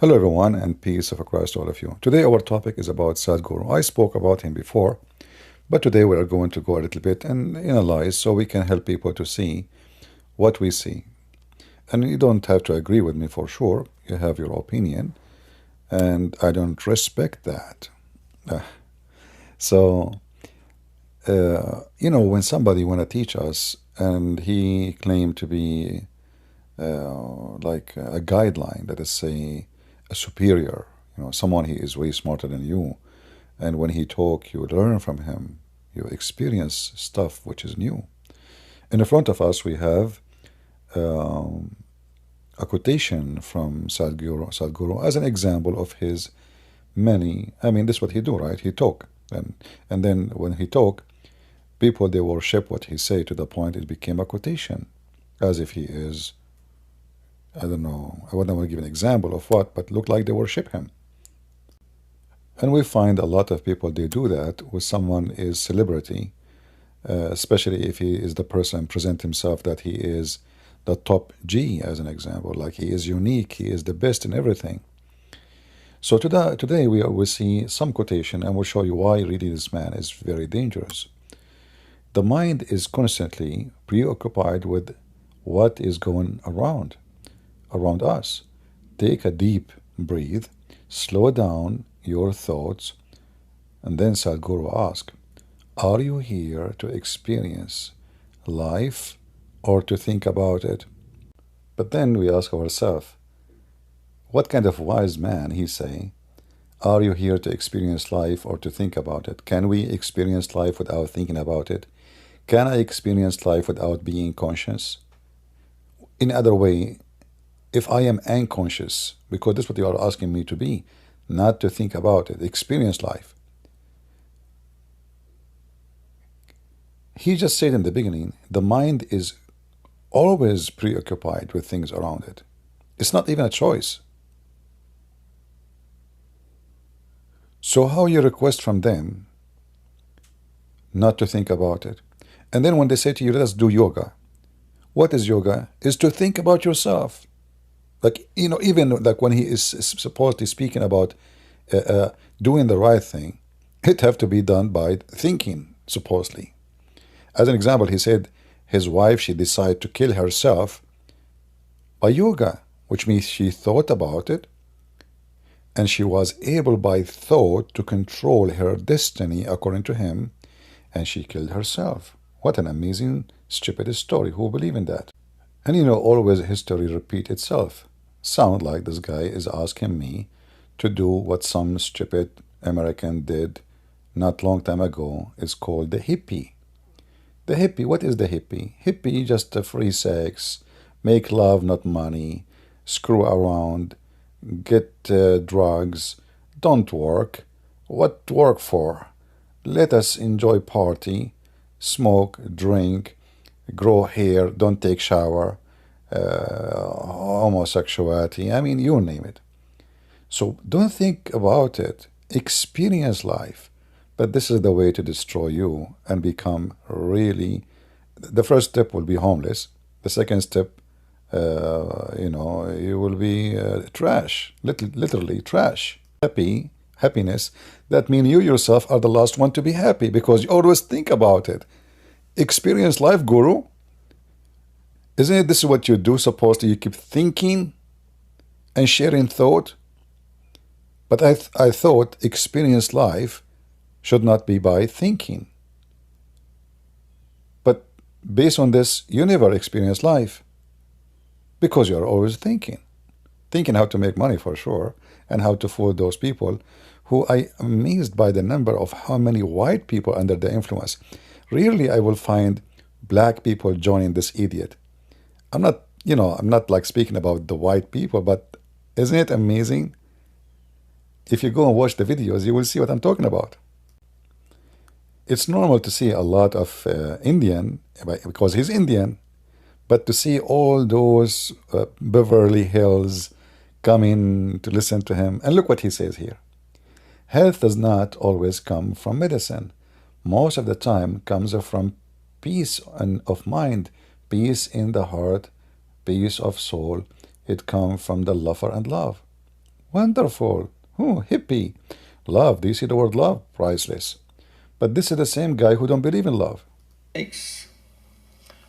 Hello everyone and peace of Christ to all of you. Today our topic is about Sadguru. I spoke about him before, but today we are going to go a little bit and analyze so we can help people to see what we see. And you don't have to agree with me for sure. You have your opinion and I don't respect that. Uh, So, when somebody want to teach us and he claimed to be like a guideline, let us say a superior, someone he is way smarter than you. And when he talk, you learn from him. You experience stuff which is new. In the front of us, we have um, a quotation from Sadguru as an example of his many. I mean, this is what he do, right? He talk, and then when he talk, people they worship what he say to the point it became a quotation, as if he is. I don't know. I wouldn't want to give an example of what, but look like they worship him. And we find a lot of people they do that with someone is celebrity, especially if he is the person present himself that he is the top G as an example, like he is unique, he is the best in everything. So today we will see some quotation and we'll show you why really this man is very dangerous. The mind is constantly preoccupied with what is going around us. Take a deep breath, slow down your thoughts, and then Sadhguru asks, are you here to experience life or to think about it? But then we ask ourselves, what kind of wise man he say, are you here to experience life or to think about it? Can we experience life without thinking about it? Can I experience life without being conscious? In other way, if I am unconscious, because that's what you are asking me to be, not to think about it, experience life. He just said in the beginning, the mind is always preoccupied with things around it. It's not even a choice. So how you request from them not to think about it? And then when they say to you, let us do yoga. What is yoga? Is to think about yourself. Like, even like when he is supposedly speaking about doing the right thing, it have to be done by thinking, supposedly. As an example, he said his wife, she decided to kill herself by yoga, which means she thought about it, and she was able by thought to control her destiny according to him, and she killed herself. What an amazing, stupid story. Who believe in that? And always history repeat itself. Sound like this guy is asking me to do what some stupid American did not long time ago. It's called the hippie. The hippie, what is the hippie? Hippie, just a free sex, make love, not money, screw around, get drugs, don't work. What work for? Let us enjoy party, smoke, drink, grow hair, don't take shower, homosexuality, I mean, you name it. So don't think about it. Experience life. But this is the way to destroy you and become really. The first step will be homeless. The second step, you will be trash, literally trash. Happiness. That means you yourself are the last one to be happy because you always think about it. Experience life, Guru. Isn't it this is what you do, supposedly? You keep thinking and sharing thought. But I thought experience life should not be by thinking. But based on this, you never experience life because you are always thinking. Thinking how to make money for sure and how to fool those people who I am amazed by the number of how many white people under the influence. Rarely I will find black people joining this idiot. I'm not like speaking about the white people, but isn't it amazing? If you go and watch the videos, you will see what I'm talking about. It's normal to see a lot of Indian, because he's Indian, but to see all those Beverly Hills coming to listen to him, and look what he says here. Health does not always come from medicine. Most of the time comes from peace of mind, peace in the heart, peace of soul. It comes from the lover and love. Wonderful. Oh, hippie. Love. Do you see the word love? Priceless. But this is the same guy who don't believe in love. Takes.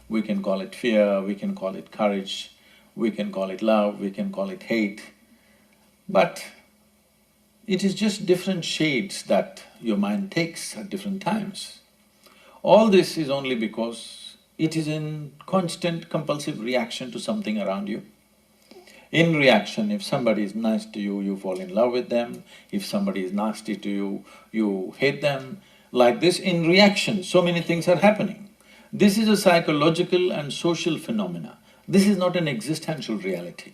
We can call it fear, we can call it courage, we can call it love, we can call it hate, but it is just different shades that your mind takes at different times. All this is only because it is in constant compulsive reaction to something around you. In reaction, if somebody is nice to you, you fall in love with them. If somebody is nasty to you, you hate them. Like this, in reaction, so many things are happening. This is a psychological and social phenomena. This is not an existential reality.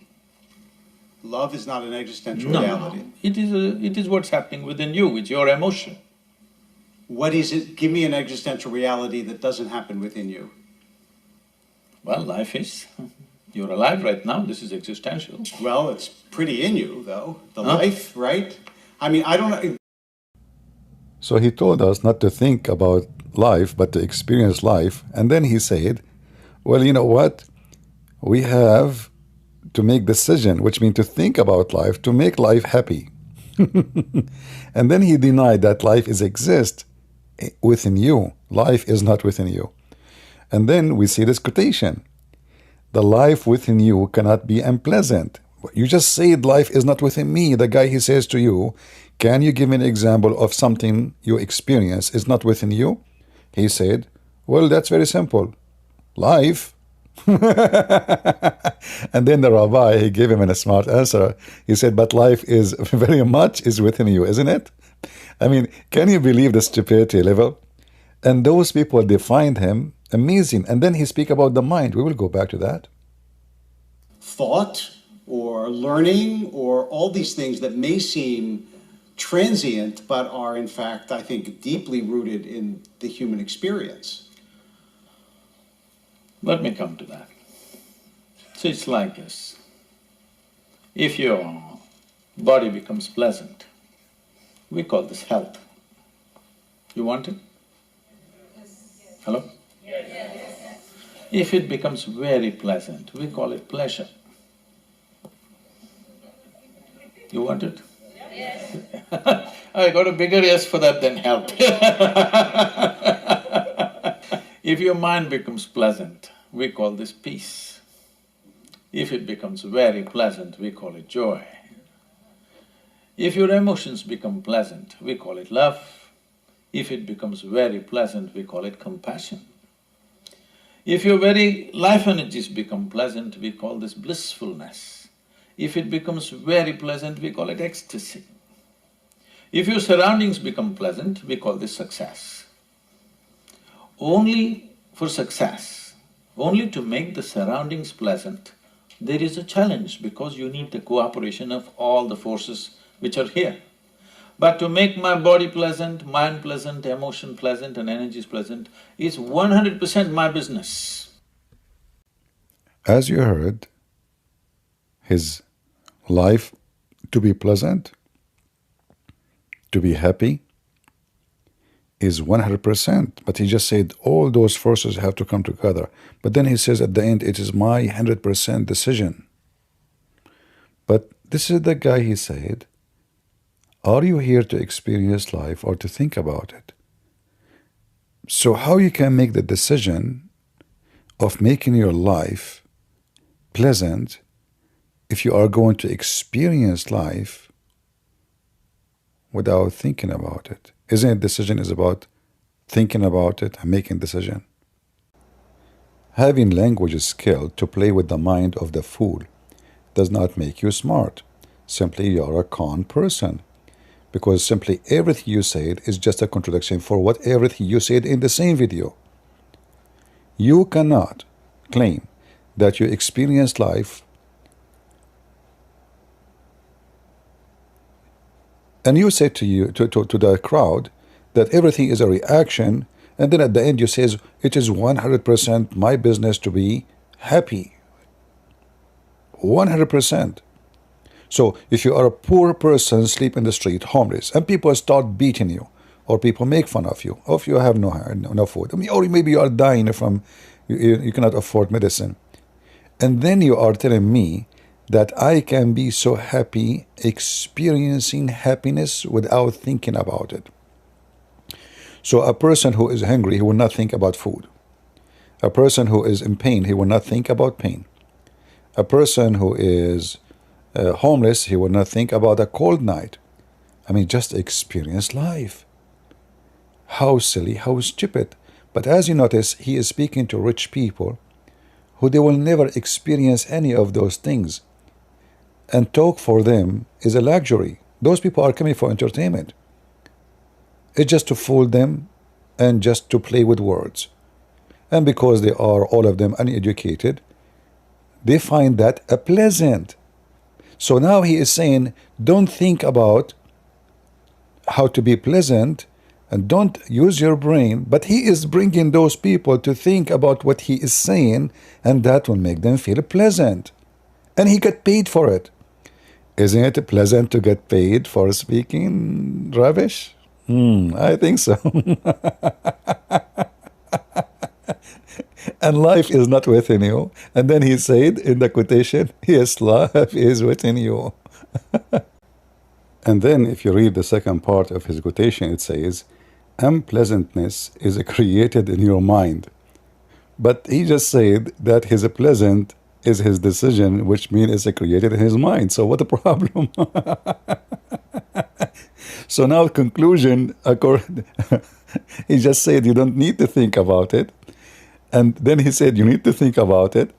Love is not an existential No, reality. it is what's happening within you, it's your emotion. What is it? Give me an existential reality that doesn't happen within you. Well, life is. You're alive right now, this is existential. Well, it's pretty in you, though. The Huh? life, right? I mean, I don't know. So he told us not to think about life, but to experience life. And then he said, well, you know what? We have to make decision, which means to think about life, to make life happy. And then he denied that life is exist within you. Life is not within you. And then we see this quotation. The life within you cannot be unpleasant. You just said life is not within me. The guy, he says to you, can you give me an example of something you experience is not within you? He said, well, that's very simple. Life. And then the rabbi, he gave him a smart answer. He said, but life is very much is within you, isn't it? I mean, can you believe the stupidity level? And those people, they find him amazing. And then he speak about the mind. We will go back to that. Thought or learning or all these things that may seem transient but are in fact, I think, deeply rooted in the human experience. Let me come to that. So it's like this. If your body becomes pleasant, we call this health. You want it? Hello? If it becomes very pleasant, we call it pleasure. You want it? I got a bigger yes for that than health. If your mind becomes pleasant, we call this peace. If it becomes very pleasant, we call it joy. If your emotions become pleasant, we call it love. If it becomes very pleasant, we call it compassion. If your very life energies become pleasant, we call this blissfulness. If it becomes very pleasant, we call it ecstasy. If your surroundings become pleasant, we call this success. Only for success, only to make the surroundings pleasant, there is a challenge because you need the cooperation of all the forces which are here. But to make my body pleasant, mind pleasant, emotion pleasant and energies pleasant is 100% my business. As you heard, his life to be pleasant, to be happy, is 100%. But he just said all those forces have to come together. But then he says at the end, it is my 100% decision. But this is the guy, he said, are you here to experience life or to think about it? So how you can make the decision of making your life pleasant if you are going to experience life without thinking about it? Isn't it decision is about thinking about it and making decision? Having language skill to play with the mind of the fool does not make you smart. Simply you are a con person. Because simply everything you said is just a contradiction for what everything you said in the same video. You cannot claim that you experienced life and you say to the crowd that everything is a reaction, and then at the end you says it is 100% my business to be happy. 100%. So if you are a poor person, sleep in the street, homeless, and people start beating you, or people make fun of you, or if you have no food, or maybe you are dying from you cannot afford medicine, and then you are telling me that I can be so happy experiencing happiness without thinking about it. So a person who is hungry, he will not think about food. A person who is in pain, he will not think about pain. A person who is homeless, he will not think about a cold night. I mean, just experience life. How silly, how stupid. But as you notice, he is speaking to rich people who they will never experience any of those things. And talk for them is a luxury. Those people are coming for entertainment. It's just to fool them and just to play with words. And because they are, all of them, uneducated, they find that a pleasant. So now he is saying, don't think about how to be pleasant and don't use your brain. But he is bringing those people to think about what he is saying, and that will make them feel pleasant. And he got paid for it. Isn't it pleasant to get paid for speaking rubbish? I think so. And life is not within you. And then he said in the quotation, yes, life is within you. And then if you read the second part of his quotation, it says, unpleasantness is created in your mind. But he just said that his pleasant is his decision, which means it's created in his mind. So what a problem. So now conclusion, he just said you don't need to think about it. And then he said you need to think about it.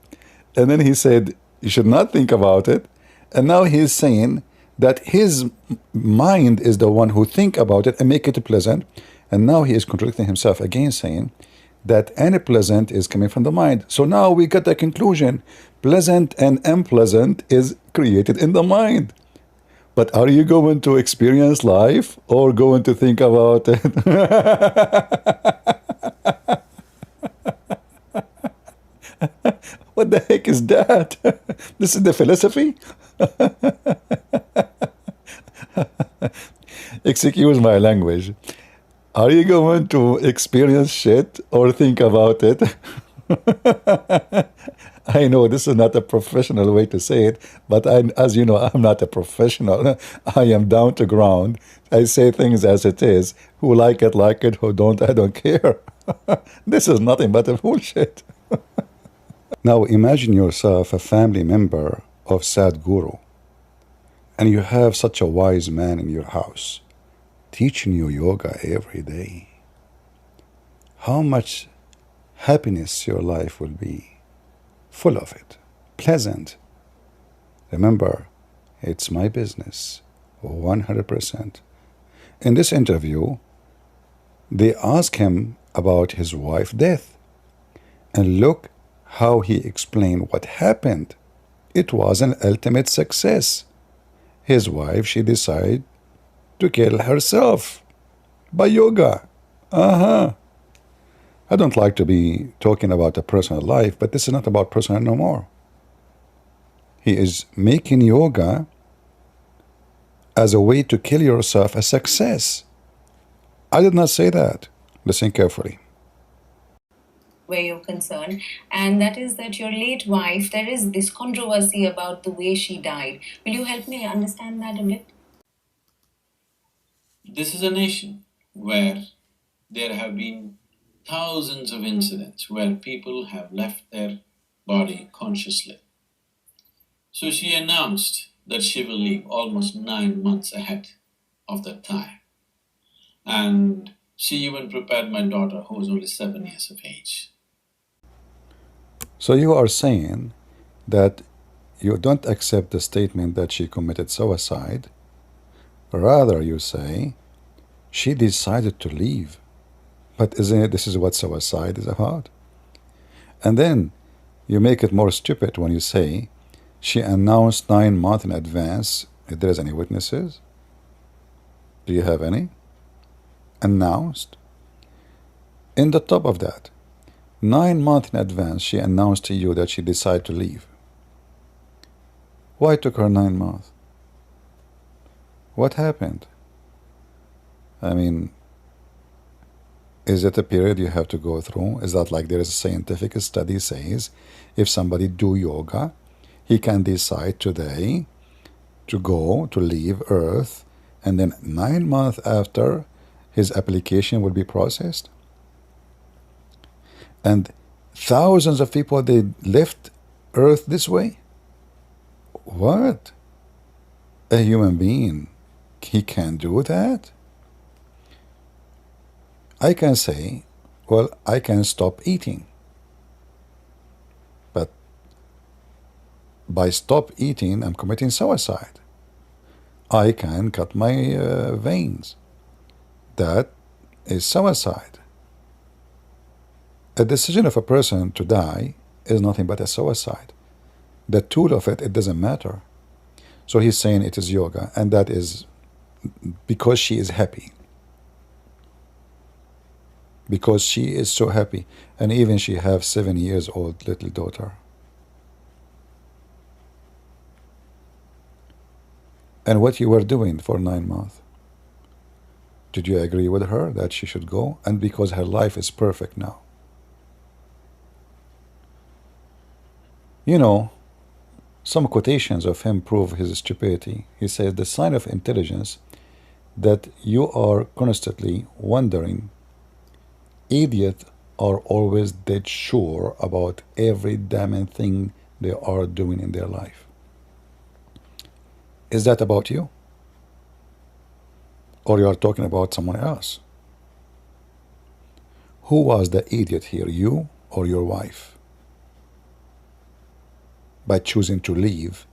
And then he said you should not think about it. And now he is saying that his mind is the one who think about it and make it pleasant. And now he is contradicting himself again, saying that any pleasant is coming from the mind. So now we got the conclusion. Pleasant and unpleasant is created in the mind. But are you going to experience life or going to think about it? What the heck is that? This is the philosophy? Excuse my language. Are you going to experience shit or think about it? I know this is not a professional way to say it, but as you know, I'm not a professional. I am down to ground. I say things as it is. Who like it, who don't, I don't care. This is nothing but a bullshit. Now imagine yourself a family member of Sadguru, and you have such a wise man in your house, teaching you yoga every day. How much happiness your life will be. Full of it, pleasant. Remember, it's my business, 100%. In this interview, they ask him about his wife's death. And look how he explained what happened. It was an ultimate success. His wife, she decided to kill herself by yoga. I don't like to be talking about a personal life, but this is not about personal no more. He is making yoga as a way to kill yourself a success. I did not say that. Listen carefully. Where you're concerned, and that is that your late wife, there is this controversy about the way she died. Will you help me understand that a bit? This is a nation where there have been thousands of incidents where people have left their body consciously. So she announced that she will leave almost 9 months ahead of that time. And she even prepared my daughter, who was only 7 years of age. So you are saying that you don't accept the statement that she committed suicide. Rather, you say she decided to leave. But isn't it, this is what suicide is about? And then you make it more stupid when you say she announced 9 months in advance. If there is any witnesses? Do you have any? Announced? In the top of that, 9 months in advance, she announced to you that she decided to leave. Why took her 9 months? What happened? I mean, is it a period you have to go through? Is that like there is a scientific study says if somebody do yoga, He can decide today to go, to leave Earth, and then 9 months after, his application will be processed. And thousands of people, they left Earth this way. What? A human being, he can do that? I can say, well, I can stop eating. But by stop eating, I'm committing suicide. I can cut my veins. That is suicide. A decision of a person to die is nothing but a suicide. The tool of it, it doesn't matter. So he's saying it is yoga, and that is because she is happy. Because she is so happy, and even she have 7 years old little daughter. And what you were doing for 9 months? Did you agree with her that she should go? And because her life is perfect now. You know, some quotations of him prove his stupidity. He says, the sign of intelligence that you are constantly wondering. Idiots are always dead sure about every damn thing they are doing in their life. Is that about you? Or you are talking about someone else? Who was the idiot here, you or your wife? By choosing to leave,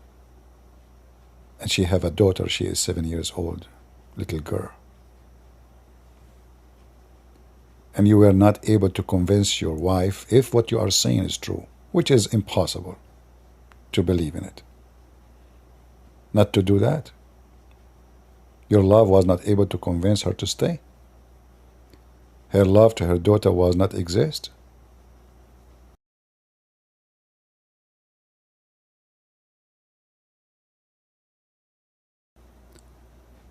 and she have a daughter, she is 7 years old, little girl. And you were not able to convince your wife if what you are saying is true, which is impossible to believe in it. Not to do that. Your love was not able to convince her to stay. Her love to her daughter was not exist.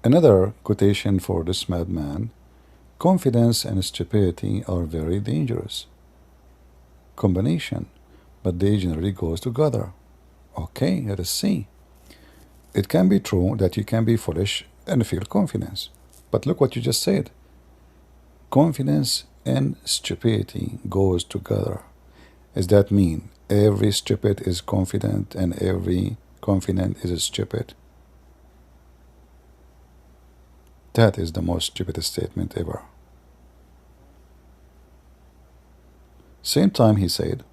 Another quotation for this madman: confidence and stupidity are very dangerous combination, but they generally goes together. Okay, let us see. It can be true that you can be foolish and feel confidence. But look what you just said. Confidence and stupidity goes together. Does that mean every stupid is confident and every confident is stupid? That is the most stupidest statement ever. Same time he said,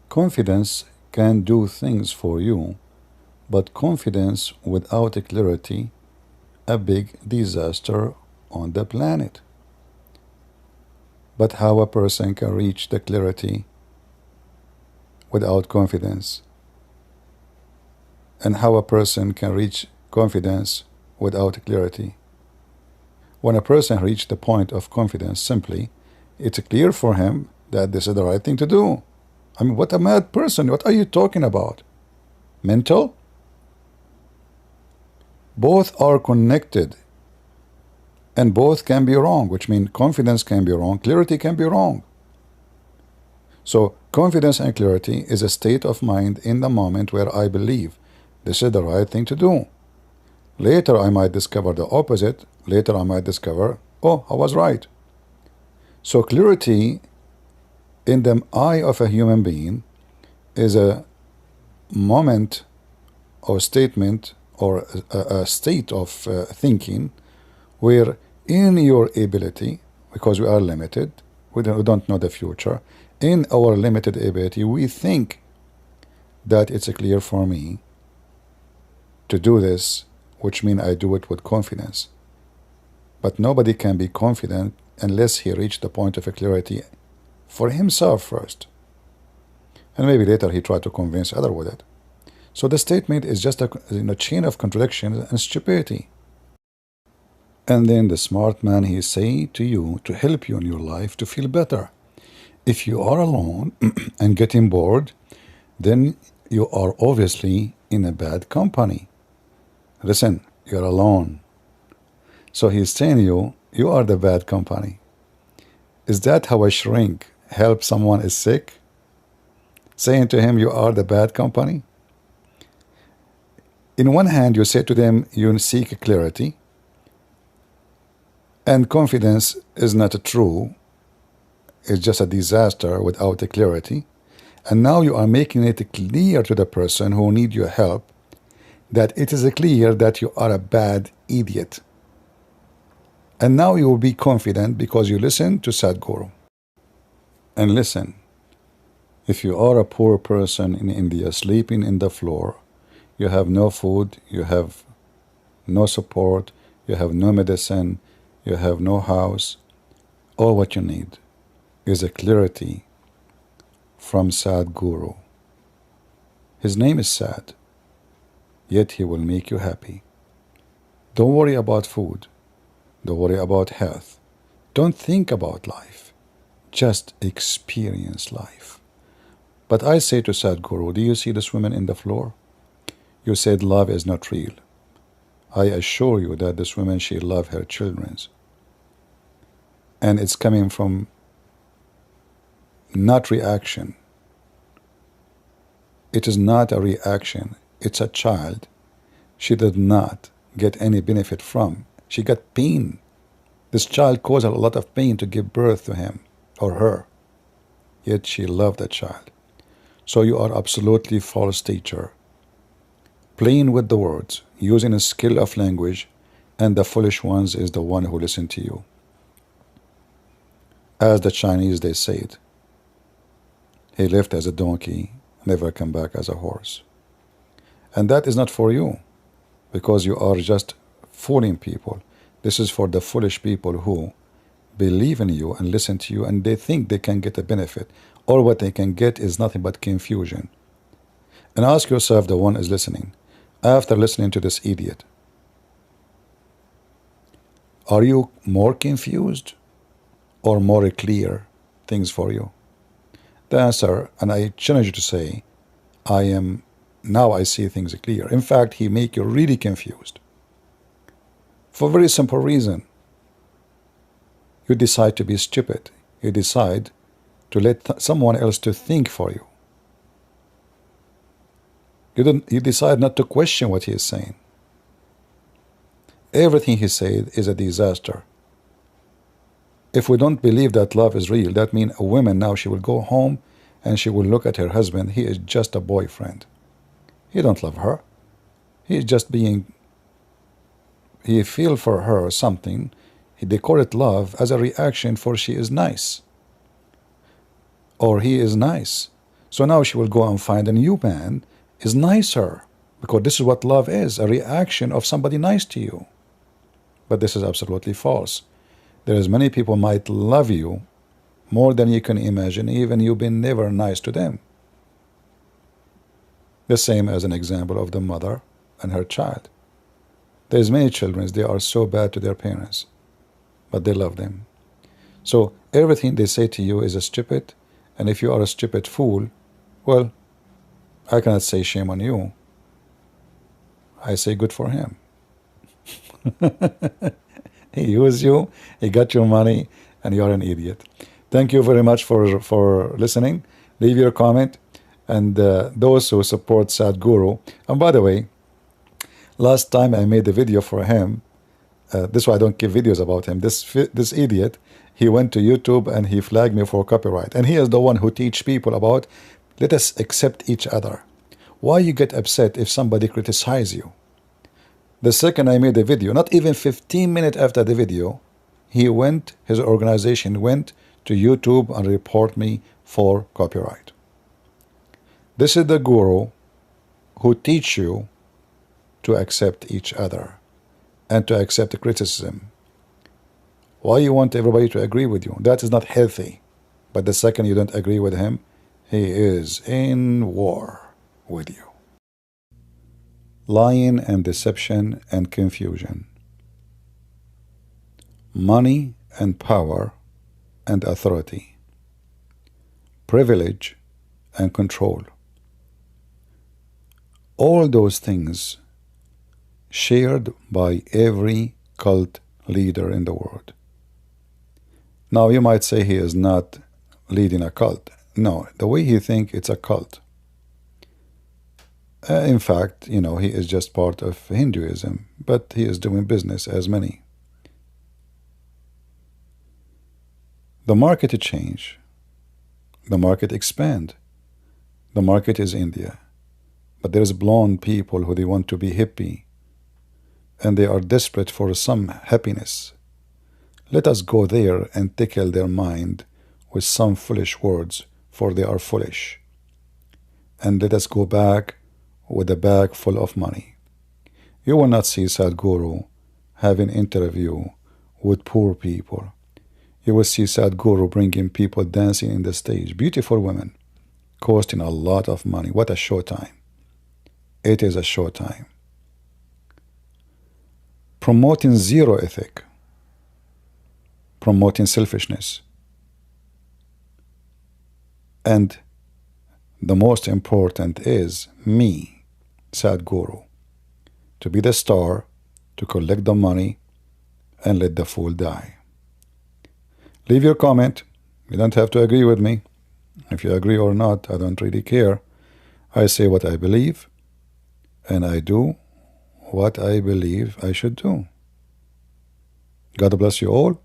confidence can do things for you, but confidence without clarity, a big disaster on the planet. But how a person can reach the clarity without confidence? And how a person can reach confidence without clarity? When a person reaches the point of confidence, simply, it's clear for him that this is the right thing to do. I mean, what a mad person. What are you talking about? Mental? Both are connected. And both can be wrong, which means confidence can be wrong, clarity can be wrong. So confidence and clarity is a state of mind in the moment where I believe this is the right thing to do. Later I might discover the opposite. Later I might discover, oh, I was right. So clarity in the eye of a human being is a moment or statement or a state of thinking where in your ability, because we are limited, we don't know the future, in our limited ability, we think that it's clear for me to do this, which means I do it with confidence. But nobody can be confident unless he reached the point of clarity for himself first. And maybe later he tried to convince others with it. So the statement is just a chain of contradictions and stupidity. And then the smart man, he say to you to help you in your life to feel better. If you are alone and getting bored, then you are obviously in a bad company. Listen, you're alone. So he's telling you, you are the bad company. Is that how a shrink helps someone is sick? Saying to him, you are the bad company? In one hand, you say to them, you seek clarity, and confidence is not true. It's just a disaster without a clarity. And now you are making it clear to the person who needs your help that it is clear that you are a bad idiot. And now you will be confident because you listen to Sadguru. And listen, if you are a poor person in India sleeping in the floor, you have no food, you have no support, you have no medicine, you have no house, all what you need is a clarity from Sadguru. His name is Sad, yet he will make you happy. Don't worry about food. Don't worry about health. Don't think about life. Just experience life. But I say to Sadguru, do you see this woman in the floor? You said love is not real. I assure you that this woman, she loves her children. And it's coming from not reaction. It is not a reaction. It's a child. She did not get any benefit from. She got pain. This child caused a lot of pain to give birth to him or her. Yet she loved that child. So you are absolutely false teacher. Playing with the words, using a skill of language, and the foolish ones is the one who listen to you. As the Chinese, they said, he left as a donkey, never come back as a horse. And that is not for you, because you are just fooling people. This is for the foolish people who believe in you and listen to you, and they think they can get a benefit. All what they can get is nothing but confusion. And ask yourself, the one is listening, after listening to this idiot, are you more confused or more clear things for you? The answer, and I challenge you to say, now I see things clear. In fact, he make you really confused. For a very simple reason. You decide to be stupid. You decide to let someone else to think for you. You decide not to question what he is saying. Everything he said is a disaster. If we don't believe that love is real, that means a woman now, she will go home and she will look at her husband. He is just a boyfriend. He don't love her. He is just being, he feel for her something. They call it love as a reaction for she is nice. Or he is nice. So now she will go and find a new man is nicer. Because this is what love is, a reaction of somebody nice to you. But this is absolutely false. There is many people might love you more than you can imagine, even you've been never nice to them. The same as an example of the mother and her child. There's many children, they are so bad to their parents, but they love them. So everything they say to you is a stupid, and if you are a stupid fool, well, I cannot say shame on you. I say good for him. He used you, he got your money, and you're an idiot. Thank you very much for listening. Leave your comment, and those who support Sadguru. And by the way, last time I made a video for him, this is why I don't give videos about him. This idiot, he went to YouTube and he flagged me for copyright. And he is the one who teach people about, let us accept each other. Why you get upset if somebody criticize you? The second I made a video, not even 15 minutes after the video, his organization went to YouTube and report me for copyright. This is the guru who teach you to accept each other and to accept criticism. Why you want everybody to agree with you? That is not healthy. But the second you don't agree with him, he is in war with you. Lying and deception and confusion. Money and power and authority. Privilege and control. All those things shared by every cult leader in the world. Now you might say he is not leading a cult. No, the way he thinks, it's a cult. In fact, he is just part of Hinduism, but he is doing business as many. The market change. The market expand. The market is India. But there's blonde people who they want to be hippie, and they are desperate for some happiness. Let us go there and tickle their mind with some foolish words, for they are foolish. And let us go back with a bag full of money. You will not see Sadguru having interview with poor people. You will see Sadguru bringing people dancing in the stage, beautiful women, costing a lot of money. What a showtime. It is a showtime. Promoting zero ethic, promoting selfishness. And the most important is me, Sadguru, to be the star, to collect the money, and let the fool die. Leave your comment. You don't have to agree with me. If you agree or not, I don't really care. I say what I believe, and I do what I believe I should do. God bless you all,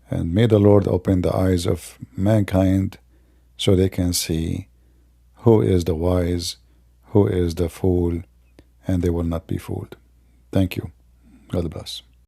and may the Lord open the eyes of mankind so they can see who is the wise, who is the fool, and they will not be fooled. Thank you. God bless.